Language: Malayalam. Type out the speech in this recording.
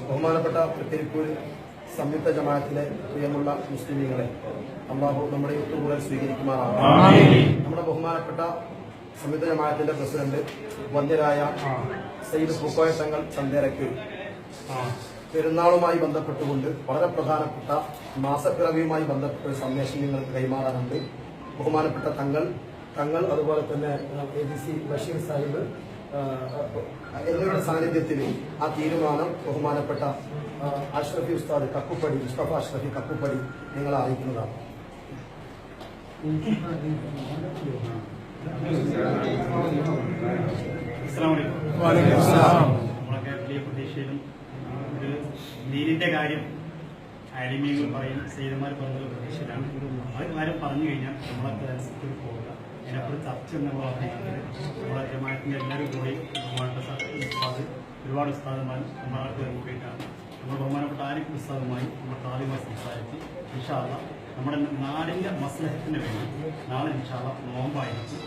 ബഹുമാനപ്പെട്ട തൃക്കരിപ്പൂർ സംയുക്ത ജമാഅത്തിലെ പ്രിയമുള്ള മുസ്ലിമീങ്ങളെ, അല്ലാഹു നമ്മുടെ ഒത്തുകൂടൽ സ്വീകരിക്കുമാറാണ്. നമ്മുടെ ബഹുമാനപ്പെട്ട സംയുക്ത ജമാഅത്തിന്റെ പ്രസിഡന്റ് വന്യരായ സയ്യിദ് പൂക്കോയ തങ്ങൾ ചന്തേരക്ക് പെരുന്നാളുമായി ബന്ധപ്പെട്ടുകൊണ്ട് വളരെ പ്രധാനപ്പെട്ട മാസപ്പിറവിയുമായി ബന്ധപ്പെട്ട ഒരു സന്ദേശം നിങ്ങൾക്ക് കൈമാറാനുണ്ട്. ബഹുമാനപ്പെട്ട തങ്ങൾ അതുപോലെ തന്നെ ADC ബഷീർ സാഹിബ് എന്നിവരുടെ സാന്നിധ്യത്തിൽ ആ തീരുമാനം ബഹുമാനപ്പെട്ട അഷ്റഫി ഉസ്താദ് കക്കുപ്പടി, മുസ്തഫ അഷ്റഫി കക്കുപ്പടി നിങ്ങളെ അറിയിക്കുന്നതാണ്. നമ്മളൊക്കെ വലിയ പ്രതീക്ഷയിലും ഒരു ദീനിന്റെ കാര്യം അരിമീങ്ങൾ പറയും, സൈദന്മാർ പറഞ്ഞ പ്രതീക്ഷയിലാണ്. അത് കാര്യം പറഞ്ഞു കഴിഞ്ഞാൽ നമ്മളൊക്കെ അനുസരിച്ച് പോവുക. അതിനപ്പുറം ചർച്ച നമ്മൾ പറഞ്ഞിട്ടുണ്ട്. നമ്മളെ ജമാഅത്തിന്റെ എല്ലാവരും കൂടി ഒരുപാട് ഉസ്താദന്മാർ നമ്മളാൾക്ക് വേണ്ടിയിട്ടാണ്. നമ്മൾ ബഹുമാനപ്പെട്ട ആരിഫ് ഉസ്താദുമായി നമ്മൾ താലിമായി സംസാരിച്ച് ഇൻഷാ അല്ലാഹ് നമ്മുടെ നാടിന്റെ മസ്ലഹത്തിന് വേണ്ടി നാളെ ഇൻഷാ അല്ലാഹ് നോമ്പായിരിക്കും.